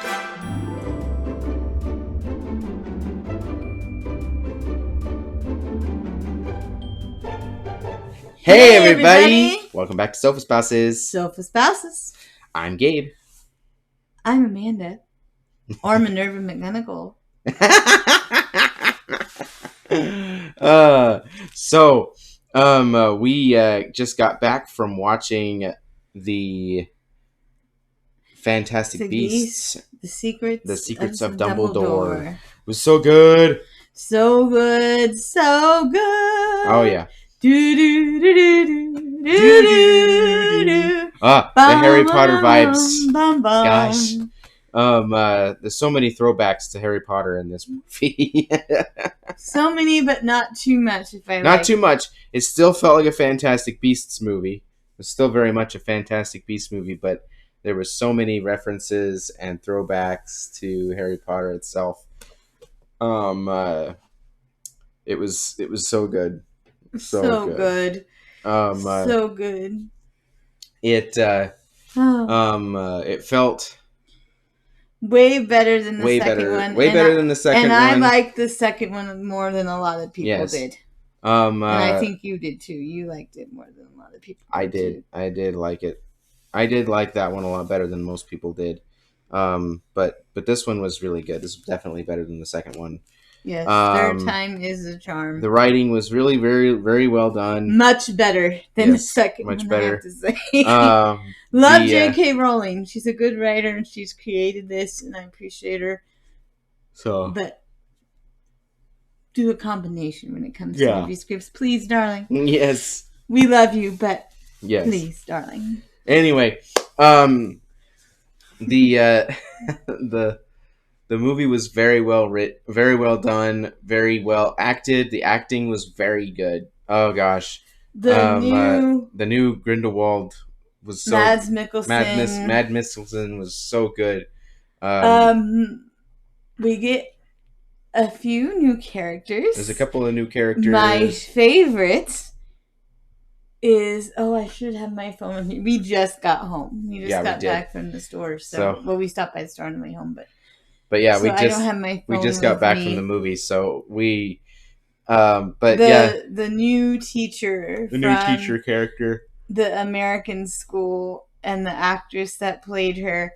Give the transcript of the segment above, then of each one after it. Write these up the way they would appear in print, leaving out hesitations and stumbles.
Hey everybody! Welcome back to Sofa Spouses. Sofa Spouses. I'm Gabe. I'm Amanda. Or Minerva McGonagall. We just got back from watching the Fantastic Beasts. The Secrets of Dumbledore. It was so good. So good. So good. Oh yeah. Do-do-do-do-do-do-do. The Harry Potter vibes. Gosh. There's so many throwbacks to Harry Potter in this movie. So many, but not too much. Not too much. It still felt like a Fantastic Beasts movie. It was still very much a Fantastic Beasts movie, but there were so many references and throwbacks to Harry Potter itself. It was so good. So good. So good. It felt way better than the second one. Way better than the second one. And I liked the second one more than a lot of people did. And I think you did too. You liked it more than a lot of people did. I did. Too. I did like it. I did like that one a lot better than most people did. But this one was really good. This was definitely better than the second one. Yes, third time is a charm. The writing was really very, very well done. Much better than the second one, better. I have to say. Love J.K. Rowling. She's a good writer, and she's created this, and I appreciate her. But do a combination when it comes to movie scripts. Please, darling. Yes. We love you, but please, darling. Anyway, the movie was very well written, very well done, very well acted. The acting was very good. Oh gosh, the new Grindelwald was so. Mads Mikkelsen. Mad Mikkelsen was so good. We get a few new characters. There's a couple of new characters. My favorite is I should have my phone with me. We just got home. We got back from the store, so we stopped by the store on the way home, But yeah, so I don't have my phone we just got back from the movie, so we. The new teacher. New teacher character. The American school and the actress that played her.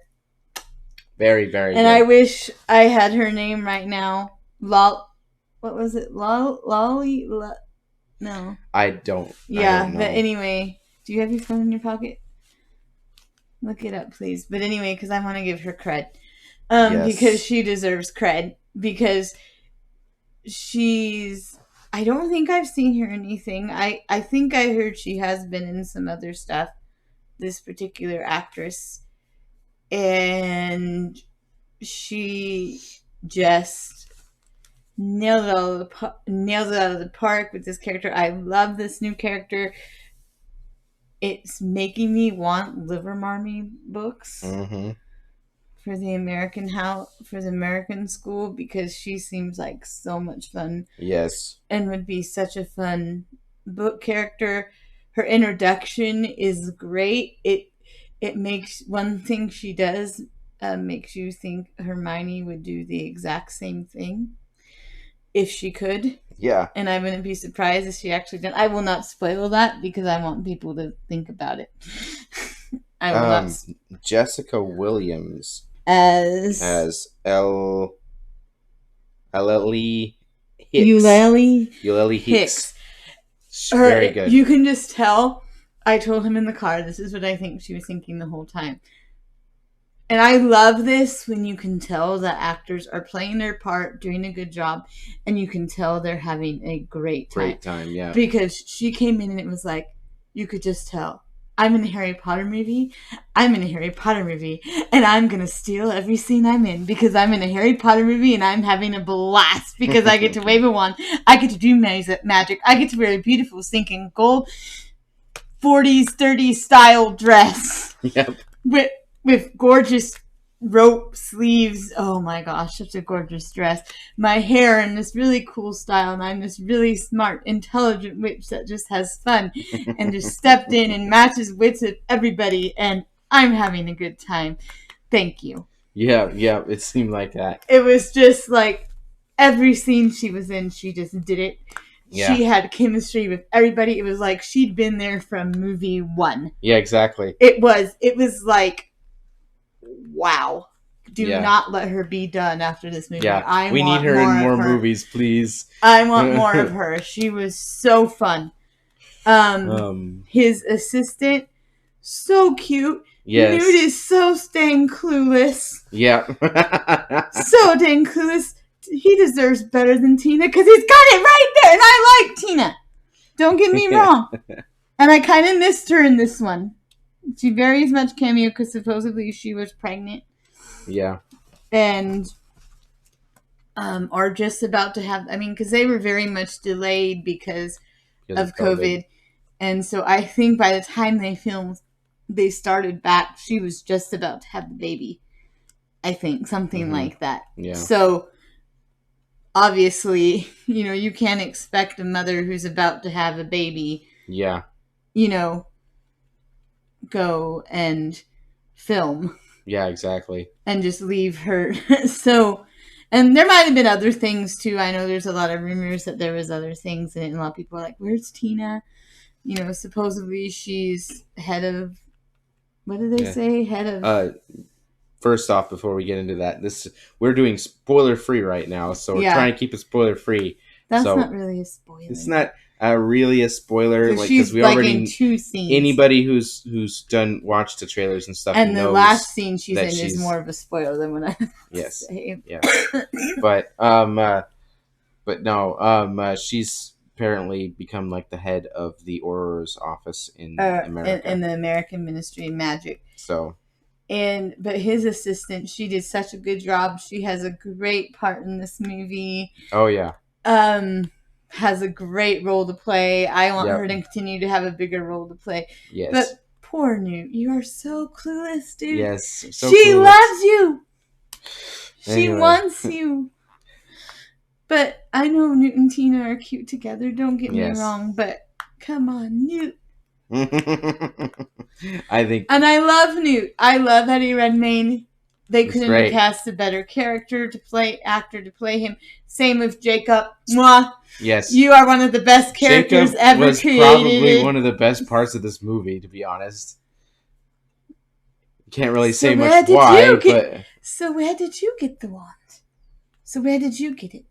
Very, very. And good. I wish I had her name right now. What was it? Lolly? No. I don't. Yeah, I don't know. But anyway, do you have your phone in your pocket? Look it up, please. But anyway, because I want to give her cred. Yes. Because she deserves cred. Because I don't think I've seen her in anything. I think I heard she has been in some other stuff. This particular actress. And she just nailed it out of the park with this character. I love this new character. It's making me want Livermarmy books. Mm-hmm. For the American school, because she seems like so much fun. Yes. And would be such a fun book character. Her introduction is great. It makes one thing she does makes you think Hermione would do the exact same thing if she could. Yeah. And I wouldn't be surprised if she actually did. I will not spoil that because I want people to think about it. I will not. Jessica Williams as Eulalie Hicks. Very good. You can just tell. I told him in the car, this is what I think she was thinking the whole time. And I love this when you can tell that actors are playing their part, doing a good job, and you can tell they're having a great time. Great time, yeah. Because she came in and it was like, you could just tell. I'm in a Harry Potter movie. I'm in a Harry Potter movie. And I'm going to steal every scene I'm in because I'm in a Harry Potter movie and I'm having a blast because I get to wave a wand. I get to do magic. I get to wear a beautiful stinking gold 40s, 30s style dress. Yep. With gorgeous rope sleeves. Oh my gosh, such a gorgeous dress. My hair in this really cool style, and I'm this really smart, intelligent witch that just has fun and just stepped in and matches wits with everybody, and I'm having a good time. Thank you. Yeah, yeah, it seemed like that. It was just like every scene she was in, she just did it. Yeah, She had chemistry with everybody. It was like she'd been there from movie one. yeah, exactly. It was like, wow. Do Yeah, not let her be done after this movie. yeah. I We need want her in more of more her. movies, please. I want more of her. She was so fun. um, His assistant, so cute. Newt yes, is so dang clueless. yeah, So dang clueless. He deserves better than Tina because he's got it right there. And I like Tina. Don't get me wrong. And I kind of missed her in this one. She very much cameo because supposedly she was pregnant yeah. and are just about to have. I mean, because they were very much delayed because Because of of COVID. COVID. And so I think by the time they filmed, they started back, she was just about to have the baby. I think something Hmm. like that. Yeah, So obviously, you can't expect a mother who's about to have a baby, yeah, you know, go and film yeah, exactly. and just leave her. So, and there might have been other things too. I know there's a lot of rumors that there was other things, and a lot of people are like, "Where's Tina?" Supposedly she's head of, what did they Yeah. say? Head of. Uh, First off, before we get into that, this we're doing spoiler free right now, so we're Yeah, trying to keep it spoiler free. that's not So really a it's spoiler. not really a spoiler, Because like because she's we like in already two scenes. anybody who's done watched the trailers and stuff And the last knows scene she's that in is more she's of a spoiler than what I have to yes, say. yes, but but no, she's apparently become like the head of the Auror's office in In America. the American Ministry of Magic. So But his assistant, she did such a good job. She has a great part in this movie. oh yeah, Has a great role to play. I want her yep, to continue to have a bigger role to play. But yes, poor Newt, you are so clueless, dude. yes, so She clueless. loves you. She Anyway, wants you. But I know Newt and Tina are cute together. Don't get me yes. wrong. But come on, Newt. I think And I love Newt. I love Eddie Redmayne. They it's couldn't have great. cast a better actor to play him. Same with Jacob. Mwah. Yes, You are one of the best characters Jacob ever was probably created. one of the best parts of this movie, to be honest. Can't really So say where much did why, you get? but So where did you get the wand? So where did you get it?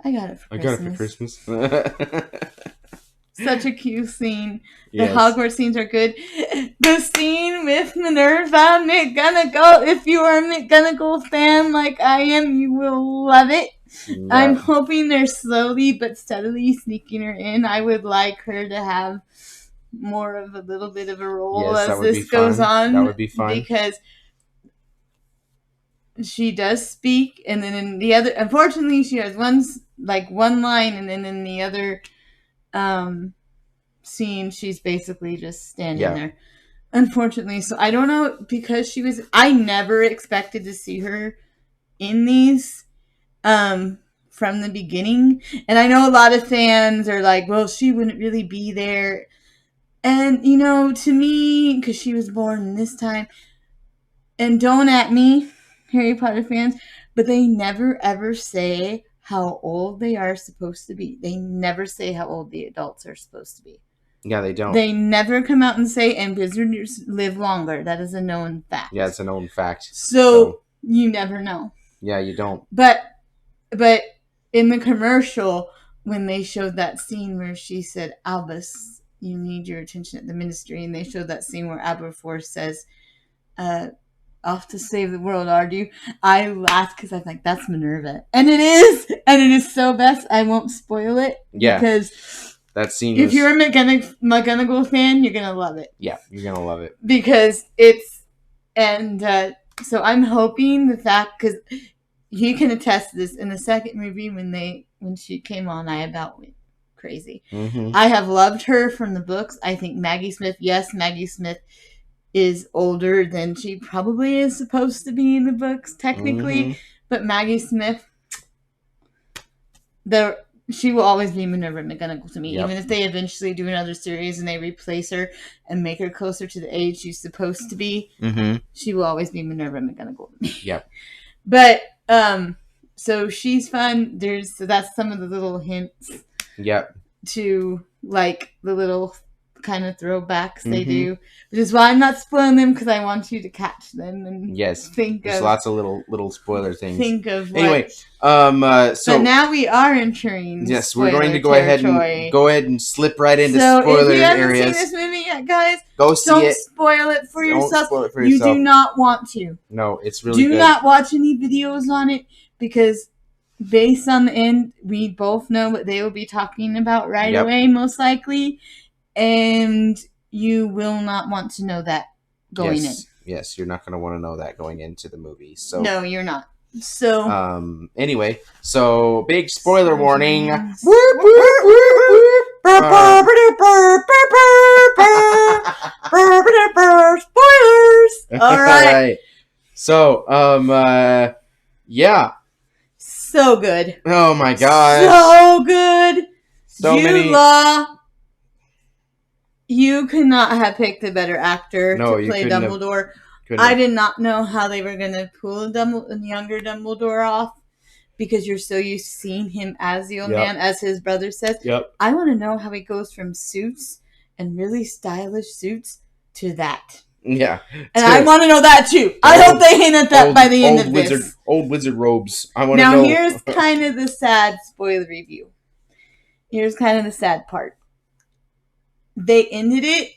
I got it for I got it for Christmas. Christmas. Such a cute scene. The Yes. Hogwarts scenes are good. The scene with Minerva McGonagall. If you are a McGonagall fan like I am, you will love it. I'm Yeah. hoping they're slowly but steadily sneaking her in. I would like her to have more of a little bit of a role Yes, that as would be this goes fun. That on would be fun. because she does speak, and then in the other, unfortunately, she has one line, and then in the other scene, she's basically just standing Yeah. there. Unfortunately, so I don't know because I never expected to see her in these from the beginning, and I know a lot of fans are like, well, she wouldn't really be there, and to me, because she was born in this time, and don't at me, Harry Potter fans, but they never ever say how old they are supposed to be. They never say how old the adults are supposed to be. Yeah, they don't. They never come out and say, and wizards live longer. That is a known fact. Yeah, it's a known fact. So you never know. Yeah, you don't. But in the commercial, when they showed that scene where she said, Albus, you need your attention at the ministry, and they showed that scene where Aberforth says, off to save the world, are you? I laughed because I'm like, that's Minerva. And it is so best. I won't spoil it Yeah. because That scene if was, you're a McGonagall fan, you're going to love it. yeah, you're gonna love it. Because it's, and so I'm hoping the fact, because he can attest to this, in the second movie when she came on, I about went crazy. Mm-hmm. I have loved her from the books. I think Maggie Smith is older than she probably is supposed to be in the books, technically. Mm-hmm. But Maggie Smith, She will always be Minerva McGonagall to me. Yep. Even if they eventually do another series and they replace her and make her closer to the age she's supposed to be, she will always be Minerva McGonagall to me. Yep. But so she's fun. So that's some of the little hints. Yep. To like the little kind of throwbacks they do, which is why I'm not spoiling them because I want you to catch them and think there's of lots of little spoiler things. Think of anyway. So now we are entering. Yes, we're going to go ahead and slip right into spoiler areas. So if you haven't seen this movie yet, guys, go see don't it. Spoil it for yourself. Don't spoil it for yourself. You do not want to. No, it's really good. Do not watch any videos on it because based on the end, we both know what they will be talking about right away, most likely, and you will not want to know that going in. Yes, you're not going to want to know that going into the movie. So no, you're not. So anyway, so big spoiler warning. Spoilers. All right. So yeah. So good. Oh my gosh. So good. So many. You could not have picked a better actor to play Dumbledore. I did not know how they were going to pull a younger Dumbledore off because you're so used to seeing him as the old man, as his brother says. Yep. I want to know how he goes from suits and really stylish suits to that. Yeah. And I want to know that too. I hope they hint at that by the end of this. Old wizard robes. I want to know. Now here's kind of the sad spoiler review. Here's kind of the sad part. They ended it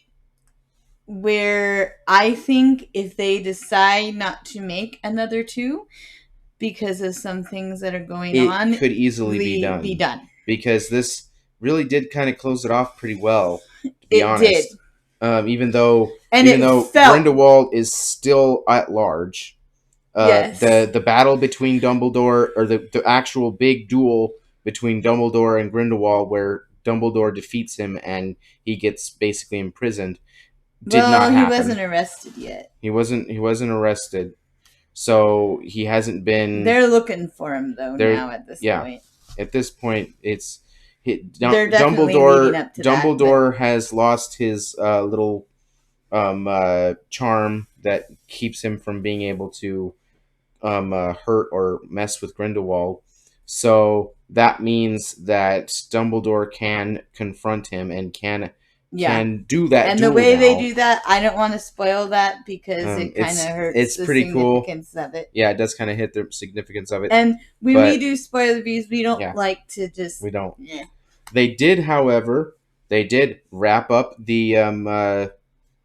where I think if they decide not to make another 2 because of some things that are going on, it could easily be done. Because this really did kind of close it off pretty well, to be honest. It did. Even though Grindelwald is still at large, the battle between Dumbledore, or the actual big duel between Dumbledore and Grindelwald, where Dumbledore defeats him and he gets basically imprisoned, did not happen. He wasn't arrested yet. He wasn't arrested, so he hasn't been. They're looking for him though now at this point. At this point, it's they're definitely leading up to Dumbledore has lost his little charm that keeps him from being able to hurt or mess with Grindelwald. So that means that Dumbledore can confront him and can do that. And the way they do that, I don't want to spoil that because it kind of hurts. It's pretty cool. Of it. Yeah, it does kind of hit the significance of it. And when we do spoiler reviews, we don't like to just. We don't. Yeah. They did, however, wrap up the.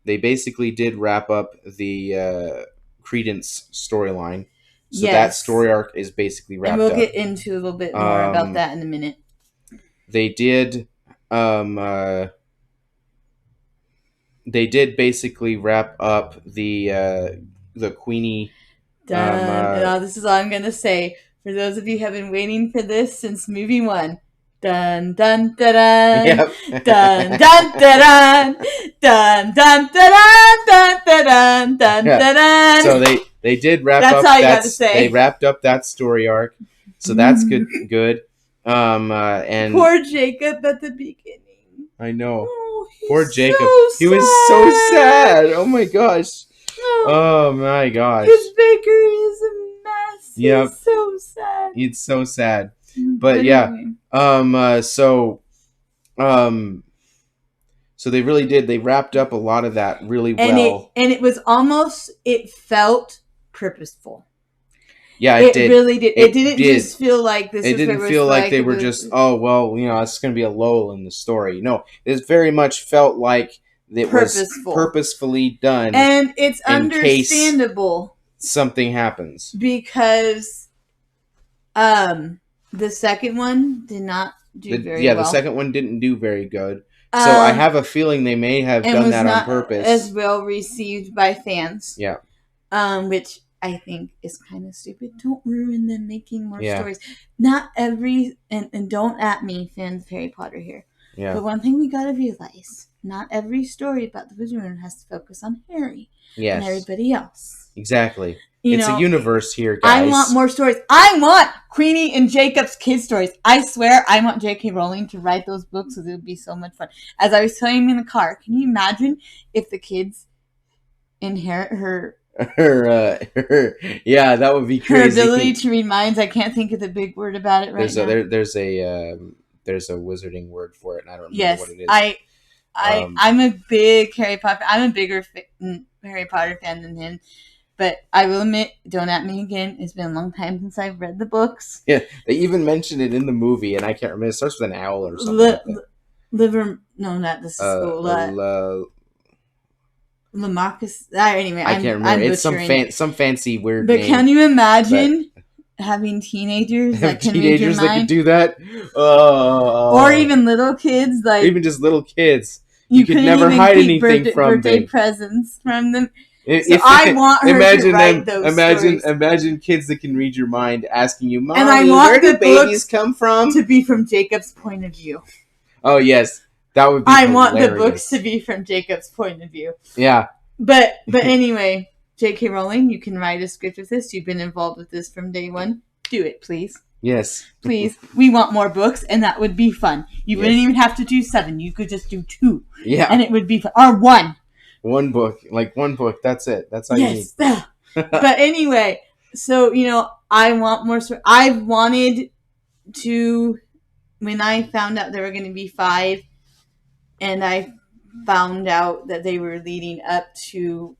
They basically did wrap up the Credence storyline. So that story arc is basically wrapped up. And we'll get into a little bit more about that in a minute. They did basically wrap up the Queenie. This is all I'm going to say. For those of you who have been waiting for this since movie 1. Dun dun dun dun. Yep. Dun dun dun dun dun dun dun dun dun dun dun. So they did wrap up. That's all you got to say. They wrapped up that story arc, so that's good. And poor Jacob at the beginning. I know. Oh, poor Jacob. He was so sad. Oh my gosh. Oh my gosh. His Baker is a mess. Yep. He's so sad. He's so sad. But anyway. So they really did. They wrapped up a lot of that really well. And it was almost, it felt purposeful. Yeah, it did. It really did. It didn't just feel like this. It didn't feel like they were just, it's going to be a lull in the story. No, it very much felt like it was purposefully done. And it's understandable. Something happens. Because the second one did not do very well. Yeah, the second one didn't do very good. So I have a feeling they may have done that on purpose. As well received by fans. Yeah. Which I think is kind of stupid. Don't ruin them making more stories. Not every and don't at me, fans of Harry Potter here. Yeah. But one thing we gotta realize: not every story about the Wizarding World has to focus on Harry. Yes. And everybody else. Exactly. It's a universe here, guys. I want more stories. I want Queenie and Jacob's kid stories. I swear, I want J.K. Rowling to write those books because it would be so much fun. As I was telling him in the car, can you imagine if the kids inherit her yeah, that would be crazy. Her ability to read minds. I can't think of the big word about it right now. There's a wizarding word for it, and I don't remember what it is. I'm a big Harry Potter. I'm a bigger Harry Potter fan than him. But I will admit, don't at me again. It's been a long time since I've read the books. Yeah, they even mentioned it in the movie, and I can't remember. It starts with an owl or something. No, not this is school. Lamarcus. Anyway, I can't remember. It's some fancy weird but name. Can you imagine having teenagers that can read your mind? That could do that? Or even little kids, like even just little kids. You could never hide anything from birthday them. presents from them. So I want her to write those stories. Imagine kids that can read your mind asking you, "Mommy, and I want where do babies come from?" To be from Jacob's point of view. Oh yes, that would be. I want the books to be from Jacob's point of view. Yeah. But anyway, J.K. Rowling, you can write a script with this. You've been involved with this from day one. Do it, please. Yes. Please. We want more books, and that would be fun. You wouldn't even have to do 7. You could just do 2. Yeah. And it would be fun. Or 1. One book. That's it. That's all you need. But anyway, so, I want more. I wanted to, when I found out there were going to be 5, and I found out that they were leading up to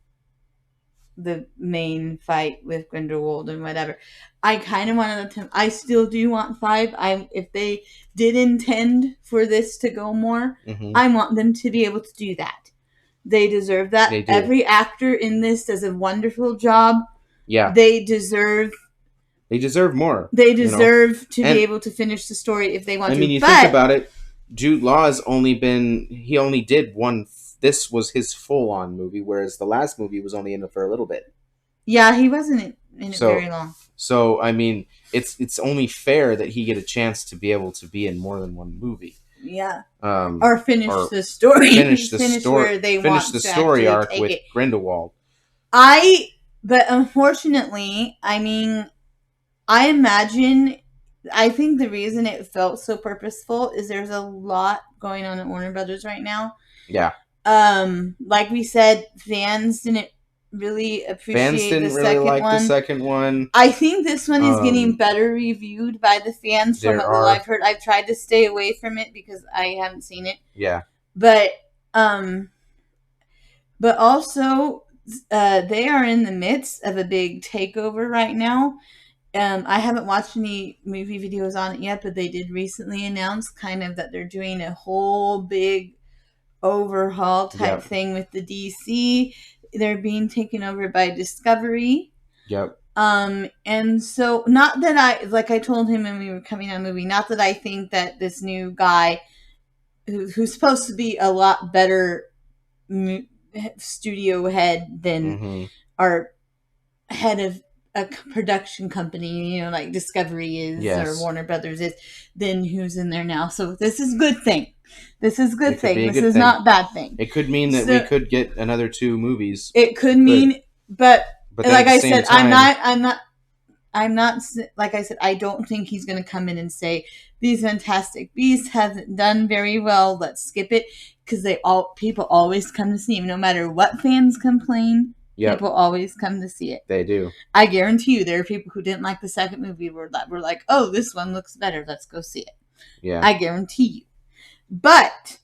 the main fight with Grindelwald and whatever, I kind of wanted them to. I still do want 5. If they did intend for this to go more, I want them to be able to do that. They deserve that. They do. Every actor in this does a wonderful job. Yeah. They deserve more. They deserve to be able to finish the story if they want to. I mean, you think about it, Jude Law has only did one. This was his full-on movie, whereas the last movie was only in it for a little bit. Yeah, he wasn't in it very long. So, I mean, it's only fair that he get a chance to be able to be in more than one movie. Yeah. Or finish the story. Finish the story arc with Grindelwald. But unfortunately, I mean, I think the reason it felt so purposeful is there's a lot going on at Warner Brothers right now. Yeah. Like we said, fans didn't really appreciate the second one. I think this one is getting better reviewed by the fans from what I've heard. I've tried to stay away from it because I haven't seen it. Yeah. But also they are in the midst of a big takeover right now. I haven't watched any movie videos on it yet, but they did recently announce kind of that they're doing a whole big overhaul type thing with the DC. They're being taken over by Discovery. Yep. And so not that I told him when we were coming on the movie, not that I think that this new guy who's supposed to be a lot better studio head than our head of a production company, like Discovery is or Warner Brothers is, then who's in there now. So this is a good thing. This is good thing. This is not bad thing. It could mean that we could get another 2 movies. It could mean, but like I said, I'm not like I said, I don't think he's going to come in and say these Fantastic Beasts hasn't done very well. Let's skip it, because people always come to see him, no matter what fans complain. Yep. People always come to see it. They do. I guarantee you, there are people who didn't like the second movie were like, "Oh, this one looks better. Let's go see it." Yeah, I guarantee you. But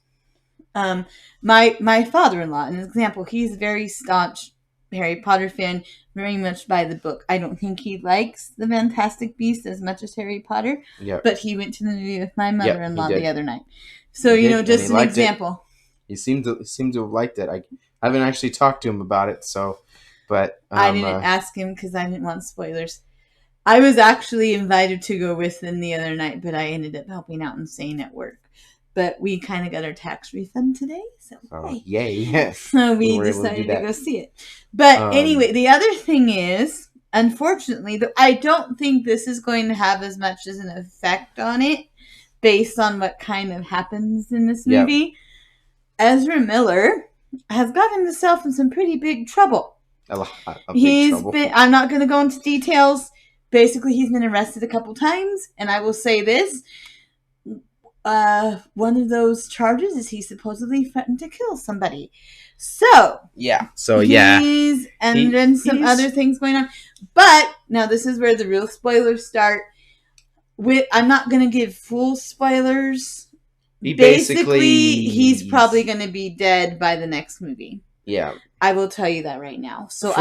my father-in-law, an example, he's a very staunch Harry Potter fan, very much by the book. I don't think he likes the Fantastic Beasts as much as Harry Potter. Yep. But he went to the movie with my mother-in-law the other night. So just an example. He seemed to have liked it. I haven't actually talked to him about it, so. But I didn't ask him because I didn't want spoilers. I was actually invited to go with them the other night, but I ended up helping out and staying at work. But we kind of got our tax refund today, so yay! So we decided to go see it. But anyway, the other thing is, unfortunately, I don't think this is going to have as much as an effect on it, based on what kind of happens in this movie. Yep. Ezra Miller has gotten himself in some pretty big trouble. big trouble. I'm not going to go into details. Basically, he's been arrested a couple times, and I will say this. One of those charges is he supposedly threatened to kill somebody. So yeah, and then some other things going on. But now this is where the real spoilers start. I'm not going to give full spoilers. He's probably going to be dead by the next movie. Yeah, I will tell you that right now. So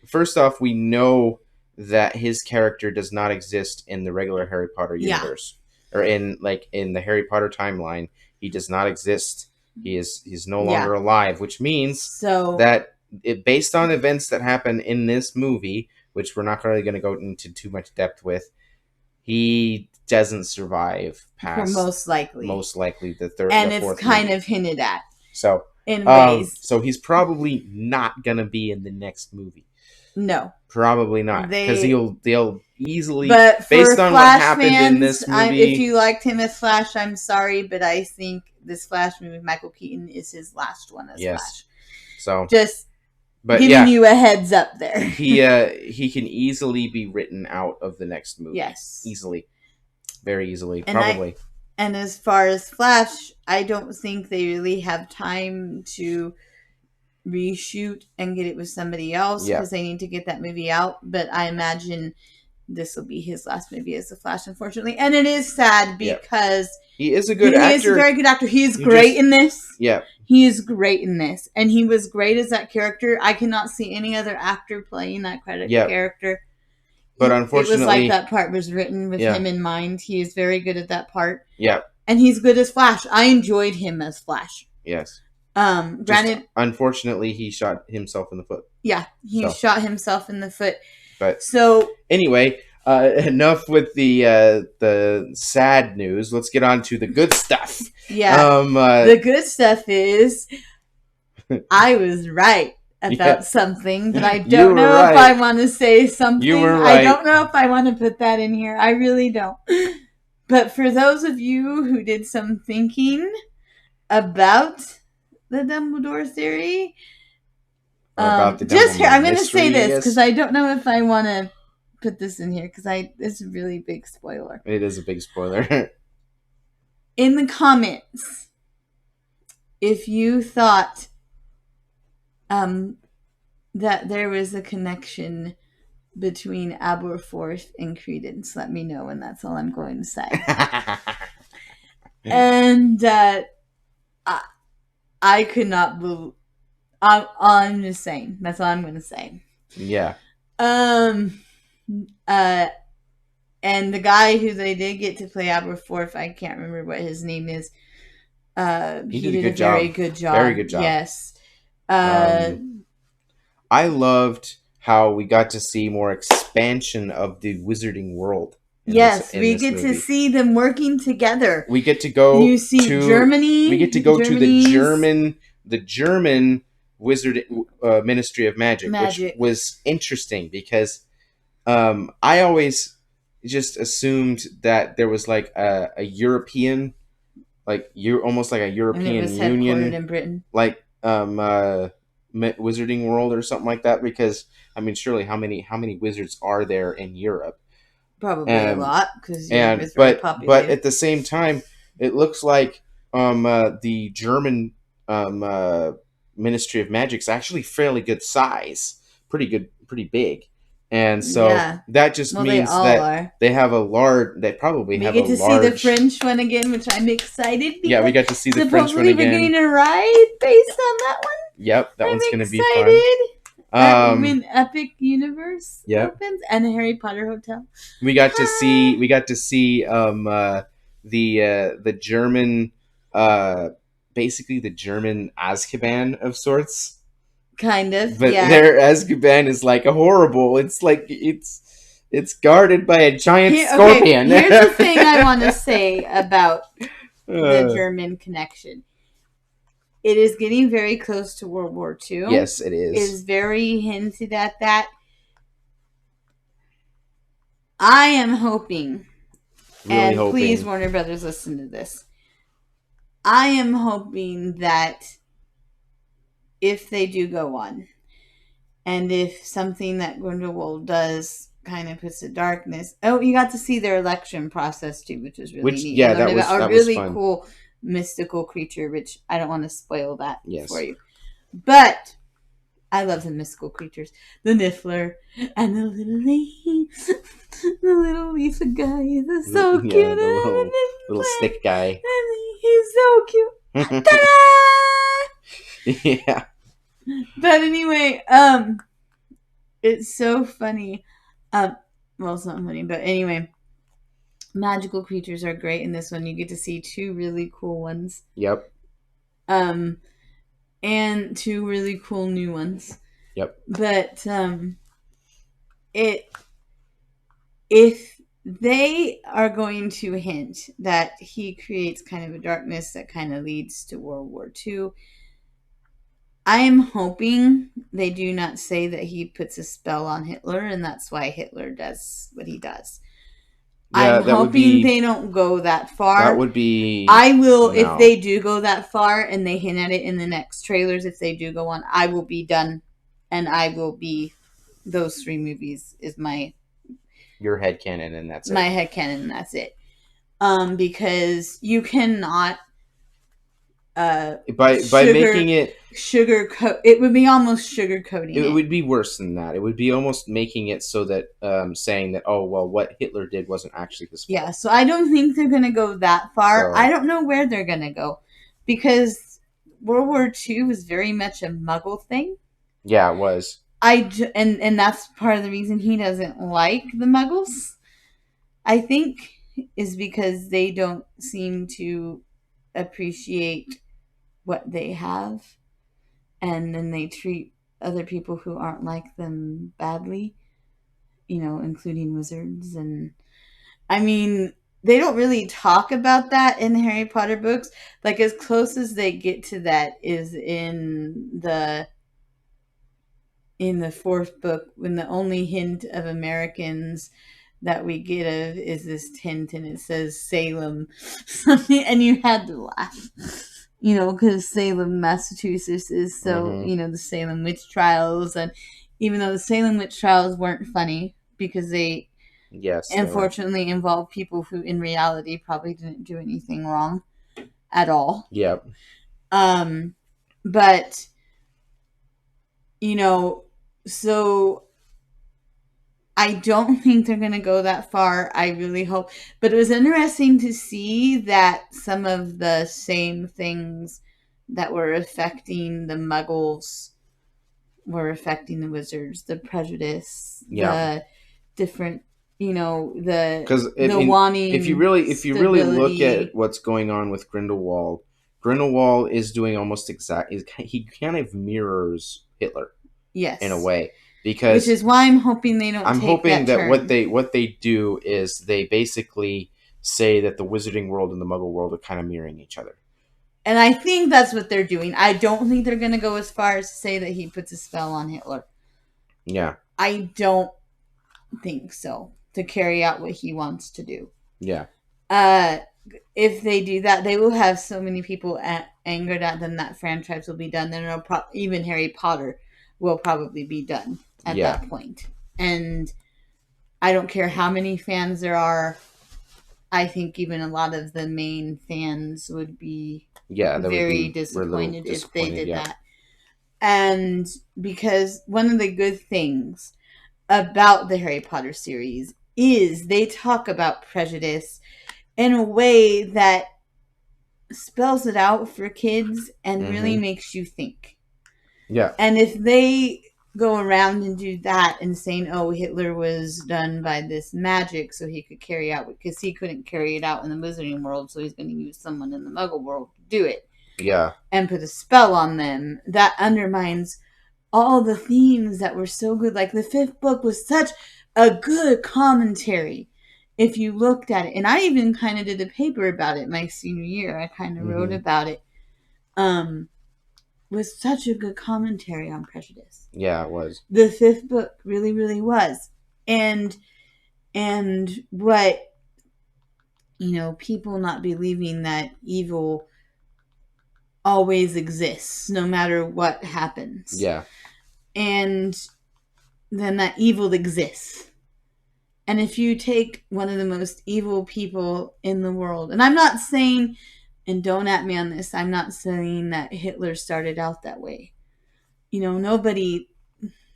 First off, we know that his character does not exist in the regular Harry Potter universe, or in the Harry Potter timeline. He does not exist. He's no longer alive, which means that based on events that happen in this movie, which we're not really going to go into too much depth with, he doesn't survive past most likely the third and the fourth it's kind movie. Of hinted at. So in ways. So he's probably not gonna be in the next movie. No, probably not, because they'll easily. But based on Flash what happened fans, in this movie, if you liked him as Flash, I'm sorry, but I think this Flash movie, Michael Keaton, is his last one as Flash. So just giving you a heads up there. he can easily be written out of the next movie. Yes, easily, very easily, probably. And as far as Flash, I don't think they really have time to reshoot and get it with somebody else because they need to get that movie out. But I imagine this will be his last movie as the Flash, unfortunately. And it is sad because he is a good actor. He is a very good actor. He is great in this. Yeah. He is great in this. And he was great as that character. I cannot see any other actor playing that character. But unfortunately, it was like that part was written with him in mind. He is very good at that part. Yeah. And he's good as Flash. I enjoyed him as Flash. Yes. Granted, unfortunately, he shot himself in the foot. Yeah, he shot himself in the foot. But so anyway, enough with the sad news. Let's get on to the good stuff. Yeah. The good stuff is I was right about something, but I don't know if I want to say something. You were right. I don't know if I want to put that in here. I really don't. But for those of you who did some thinking about the Dumbledore theory, about the Dumbledore I'm going to say this because I don't know if I want to put this in here because it's a really big spoiler. It is a big spoiler. In the comments, if you thought that there was a connection between Aberforth and Credence, let me know, and that's all I'm going to say. And I could not believe. I'm just saying. That's all I'm going to say. Yeah. And the guy who they did get to play Aberforth, I can't remember what his name is. He did a very good job. Very good job. Yes. I loved how we got to see more expansion of the wizarding world. Yes, we get to see them working together. We get to go. You see Germany. We get to go to the German Wizard Ministry of Magic, which was interesting because I always just assumed that there was like a European, almost like a European and it was Union, headquartered in Britain, like Wizarding World or something like that. Because I mean, surely how many wizards are there in Europe? Probably a lot because Europe is very populated. But at the same time, it looks like the German Ministry of Magic is actually fairly good size, pretty big, and so that just means that they have a large. They probably have a large. We get to see the French one again, which I'm excited. Yeah, we got to see the French one again. We're getting a ride based on that one. Yep, that one's going to be fun. When Epic Universe opens and a Harry Potter hotel, we got to see the German, basically the German Azkaban of sorts. Kind of, but their Azkaban is like a horrible. It's like it's guarded by a giant scorpion. Okay, here's the thing I want to say about the German connection. It is getting very close to World War II. Yes, it is. It is very hinted at that. I am hoping, please, Warner Brothers, listen to this. I am hoping that if they do go on, And if something that Grindelwald does kind of puts the darkness. Oh, you got to see their election process too, which was really neat. Yeah, that was a really cool mystical creature, which I don't want to spoil that yes. for you. But I love the mystical creatures. The Niffler and the little leaf. The little leaf guy is so cute. Yeah, the little stick guy. He's so cute. Ta-da! Yeah. But anyway, it's so funny. Well, it's not funny, but anyway, magical creatures are great in this one. You get to see 2 really cool ones. Yep. And 2 really cool new ones. Yep. But if they are going to hint that he creates kind of a darkness that kind of leads to World War II, I am hoping they do not say that he puts a spell on Hitler and that's why Hitler does what he does. Yeah, I'm hoping they don't go that far. That would be... I will, if they do go that far and they hint at it in the next trailers, if they do go on, I will be done. And I will be... Those 3 movies is my... Your headcanon, and that's it. My headcanon, and that's it. Because you cannot... by making it it would be almost sugarcoating it would be worse than that. It would be almost making it so that saying that, oh well, what Hitler did wasn't actually his fault. Yeah, so I don't think they're gonna go that far. I don't know where they're gonna go, because World War II was very much a Muggle thing. Yeah, it was. And that's part of the reason he doesn't like the Muggles, I think, is because they don't seem to appreciate what they have, and then they treat other people who aren't like them badly, including wizards. And I mean, they don't really talk about that in the Harry Potter books. Like, as close as they get to that is in the 4th book, when the only hint of Americans that we get of is this hint, and it says Salem, and you had to laugh. Because Salem, Massachusetts is so, the Salem witch trials. And even though the Salem witch trials weren't funny because they unfortunately involved people who in reality probably didn't do anything wrong at all. Yep. But, so I don't think they're going to go that far. I really hope. But it was interesting to see that some of the same things that were affecting the Muggles were affecting the wizards. The prejudice, the different, wanting. If you really look at what's going on with Grindelwald is doing almost he kind of mirrors Hitler. Yes. In a way. Which is why I'm hoping they don't. I'm hoping that what they do is they basically say that the Wizarding world and the Muggle world are kind of mirroring each other. And I think that's what they're doing. I don't think they're going to go as far as to say that he puts a spell on Hitler. Yeah. I don't think so, to carry out what he wants to do. Yeah. If they do that, they will have so many people angered at them that franchise will be done. Then even Harry Potter will probably be done at that point. And I don't care how many fans there are. I think even a lot of the main fans would be very disappointed if they did that. And because one of the good things about the Harry Potter series is they talk about prejudice in a way that spells it out for kids and really makes you think. Yeah. And if they go around and do that and saying, oh, Hitler was done by this magic so he could carry out, because he couldn't carry it out in the Wizarding world, so he's going to use someone in the Muggle world to do it. Yeah. And put a spell on them. That undermines all the themes that were so good. Like, the 5th book was such a good commentary if you looked at it. And I even kind of did a paper about it my senior year. I kind of wrote about it. Was such a good commentary on prejudice. Yeah, it was. The 5th book really, really was. And what, people not believing that evil always exists, no matter what happens. Yeah. And then that evil exists. And if you take one of the most evil people in the world, and I'm not saying, and don't at me on this, I'm not saying that Hitler started out that way. Nobody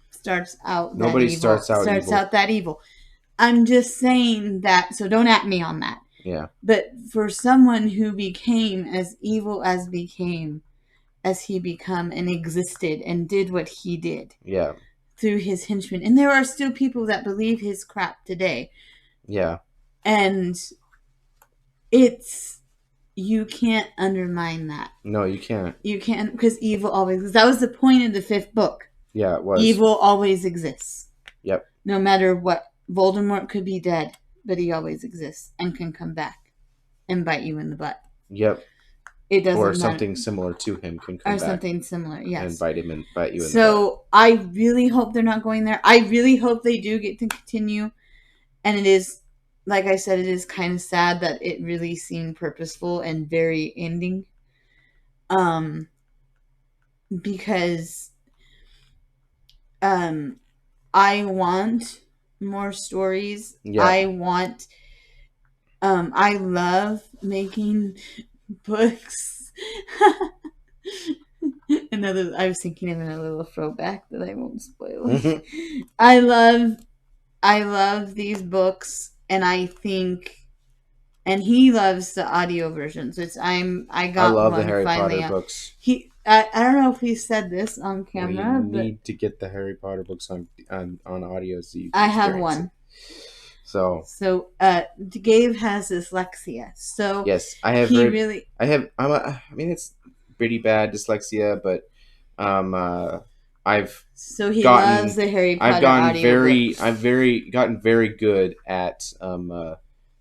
starts out that evil. I'm just saying that, so don't at me on that. Yeah. But for someone who became as evil as he become and existed and did what he did. Yeah. Through his henchmen. And there are still people that believe his crap today. Yeah. And you can't undermine that. No, you can't. You can't, because evil always exists. That was the point of the 5th book. Yeah, it was. Evil always exists. Yep. No matter what. Voldemort could be dead, but he always exists and can come back and bite you in the butt. Yep. It doesn't matter. Something similar to him can come back. Or something similar, yes. And bite you in the butt. So I really hope they're not going there. I really hope they do get to continue. And it is, like I said, it is kind of sad that it really seemed purposeful and very ending. Because I want more stories. Yeah. I love making books. I was thinking of a little throwback that I won't spoil. Mm-hmm. I love these books, and I think, and he loves the audio versions. I love the Harry Potter books. I don't know if he said this on camera. We need to get the Harry Potter books on audio. So I have one. So Gabe has dyslexia. So yes, I have. It's pretty bad dyslexia, but he loves the Harry Potter audio. I've gotten very good at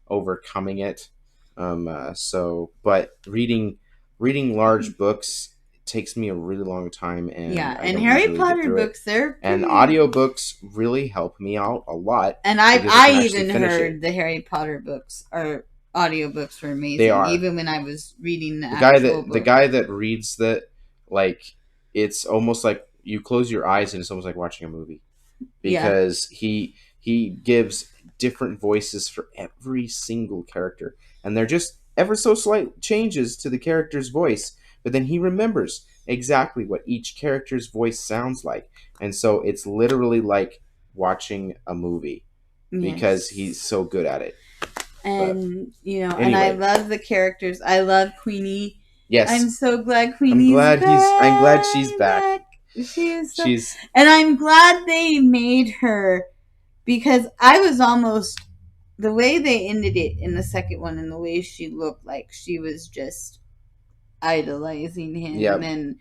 overcoming it. But reading large books takes me a really long time, and and Harry Potter books, and audiobooks really help me out a lot. And I even heard the Harry Potter books or audiobooks were amazing. They are. Even when I was reading the guy that reads that, like, it's almost like you close your eyes and it's almost like watching a movie, because he gives different voices for every single character, and they're just ever so slight changes to the character's voice, but then he remembers exactly what each character's voice sounds like, and so it's literally like watching a movie because he's so good at it. And anyway. And I love the characters. I love Queenie. Yes, I'm so glad Queenie's back. I'm glad she's back. She is. And I'm glad they made her, because I was almost, the way they ended it in the second one and the way she looked, like she was just idolizing him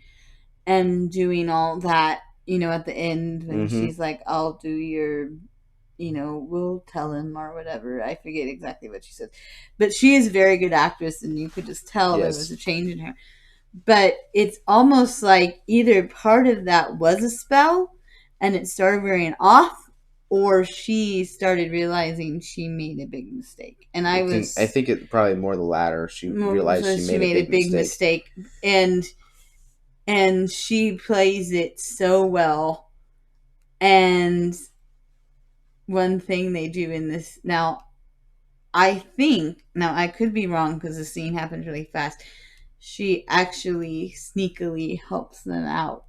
and doing all that, at the end when she's like, I'll do your, we'll tell him or whatever. I forget exactly what she said. But she is a very good actress, and you could just tell there was a change in her. But it's almost like either part of that was a spell and it started wearing off, or she started realizing she made a big mistake. And I think it's probably more the latter. She realized she made a big mistake. And she plays it so well. And one thing they do in this, now I could be wrong because the scene happens really fast. She actually sneakily helps them out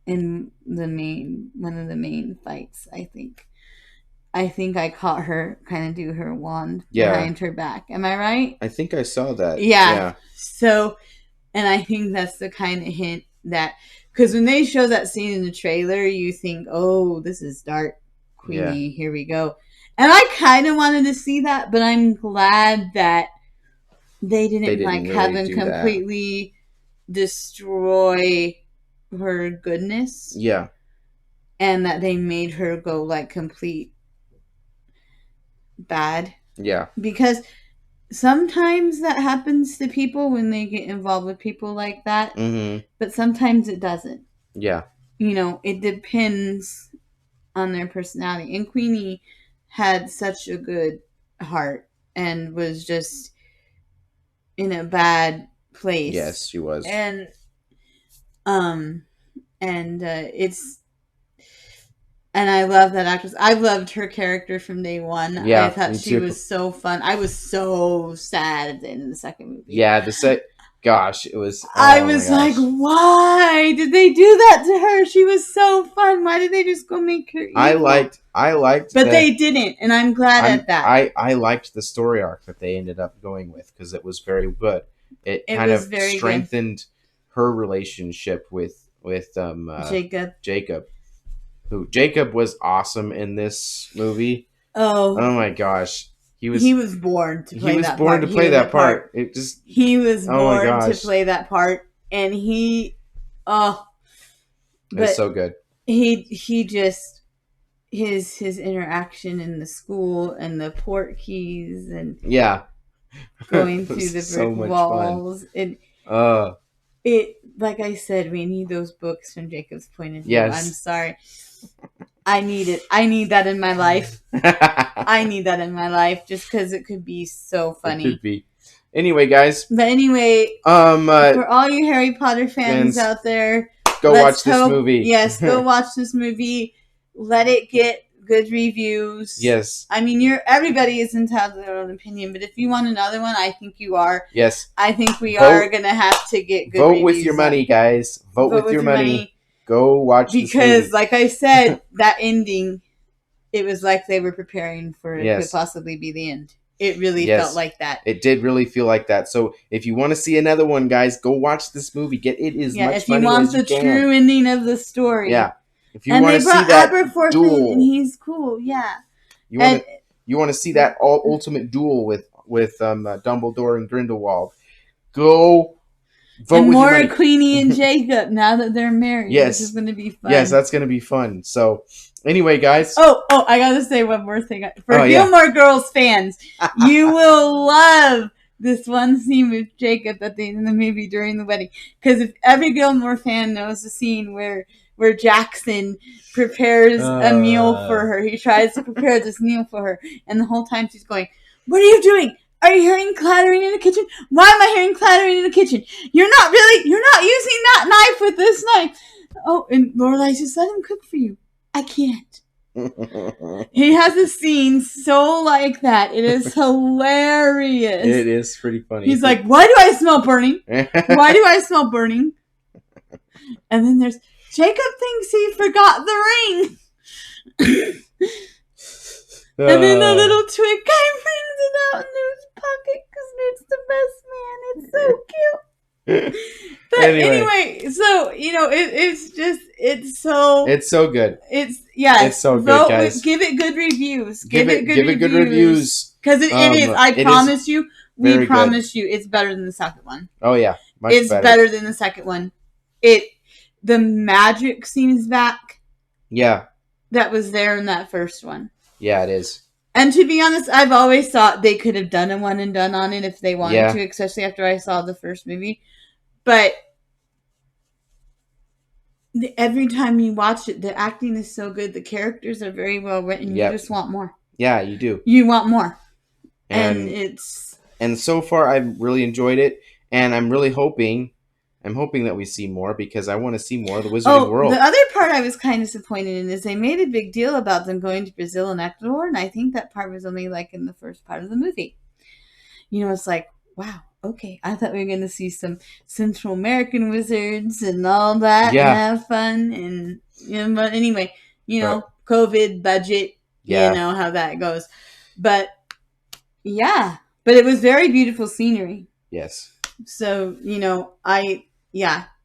in one of the main fights, I think. I caught her kind of do her wand behind her back. Am I right? I think I saw that. Yeah. So, and I think that's the kind of hint that, because when they show that scene in the trailer, you think, oh, this is dark, Queenie, here we go. And I kind of wanted to see that, but I'm glad that they didn't like really have them completely destroy her goodness. Yeah. And that they made her go like complete bad. Yeah. Because sometimes that happens to people when they get involved with people like that. Mm-hmm. But sometimes it doesn't. Yeah. It depends on their personality. And Queenie had such a good heart and was just in a bad place. Yes, she was. And it's, And I love that actress. I loved her character from day one. Yeah, I thought she was so fun. I was so sad at the end of the second movie. Yeah, gosh, it was. I was like, why did they do that to her? She was so fun. Why did they just go make her evil? I liked, but they didn't, and I'm glad at that. I liked the story arc that they ended up going with because it was very good. It kind of strengthened her relationship with Jacob. Jacob was awesome in this movie. Oh my gosh. He was born to play that part. It just he was born to play that part, and it's so good. He just his interaction in the school and the port keys and going through the brick walls and it like I said, we need those books from Jacob's point of view. Yes. I'm sorry. I need it. I need that in my life. I need that in my life just because it could be so funny. It could be. Anyway, guys. But anyway, for all you Harry Potter fans out there, go watch this movie. Yes, go watch this movie. Let it get good reviews. Yes. I mean, everybody is entitled to their own opinion, but if you want another one, I think you are. Yes. I think we are going to have to get good reviews. Vote with your money, guys. Vote with your money. Go watch this movie. Because, like I said, that ending, it was like they were preparing for it to possibly be the end. It really felt like that. It did really feel like that. So if you want to see another one, guys, go watch this movie. Get it as much money as you can. If you want the true ending of the story. Yeah. If you want to see that duel, and he's cool. Yeah. You want to see that ultimate duel with Dumbledore and Grindelwald. Go vote and with more your money. Queenie and Jacob now that they're married. Yes. This is going to be fun. Yes, that's going to be fun. So anyway, guys. Oh, I got to say one more thing. For Gilmore Girls fans, you will love this one scene with Jacob at the end of the movie during the wedding. Because if every Gilmore fan knows the scene where Jackson prepares a meal for her. He tries to prepare this meal for her. And the whole time she's going, "What are you doing? Are you hearing clattering in the kitchen? Why am I hearing clattering in the kitchen? You're not using that knife with this knife." Oh, and Lorelai just let him cook for you. I can't. He has a scene so like that. It is hilarious. It is pretty funny. He's like, "Why do I smell burning? Why do I smell burning?" And then there's Jacob thinks he forgot the ring. And then the little twig guy brings it out in his pocket because Newt's the best man. It's so cute. But anyway, so, it's so good. It's so good, guys. Give it good reviews. Give it good reviews. Because it is. I promise you. We promise you it's better than the second one. Oh, yeah. It's better than the second one. The magic scene is back. Yeah. That was there in that first one. Yeah, it is. And to be honest, I've always thought they could have done a one and done on it if they wanted to, especially after I saw the first movie. But every time you watch it, the acting is so good. The characters are very well written. You just want more. Yeah, you do. You want more. And so far, I've really enjoyed it. And I'm really hoping that we see more because I want to see more of the Wizarding World. The other part I was kind of disappointed in is they made a big deal about them going to Brazil and Ecuador, and I think that part was only like in the first part of the movie. It's like, wow, okay. I thought we were going to see some Central American wizards and all that and have fun. And but anyway, COVID, budget, you know how that goes. But but it was very beautiful scenery. Yes. So,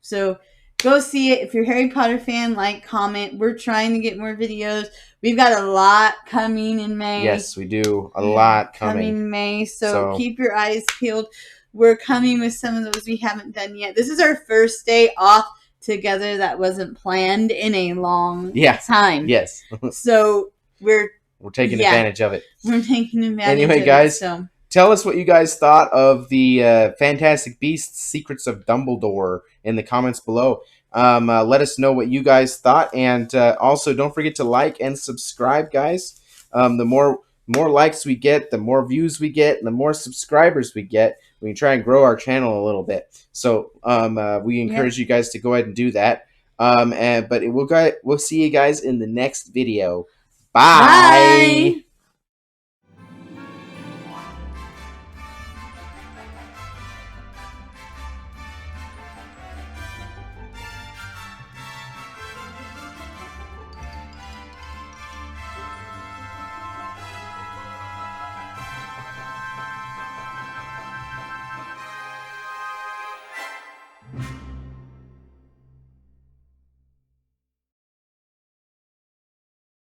so go see it. If you're a Harry Potter fan, comment. We're trying to get more videos. We've got a lot coming in May. Yes, we do. A lot coming in May. So keep your eyes peeled. We're coming with some of those we haven't done yet. This is our first day off together that wasn't planned in a long time. Yes. So we're taking advantage of it. We're taking advantage of it. Anyway, guys. Tell us what you guys thought of the Fantastic Beasts: Secrets of Dumbledore in the comments below. Let us know what you guys thought, and also don't forget to like and subscribe, guys. The more likes we get, the more views we get, and the more subscribers we get. We can try and grow our channel a little bit. So we encourage you guys to go ahead and do that. But we'll see you guys in the next video. Bye. Bye.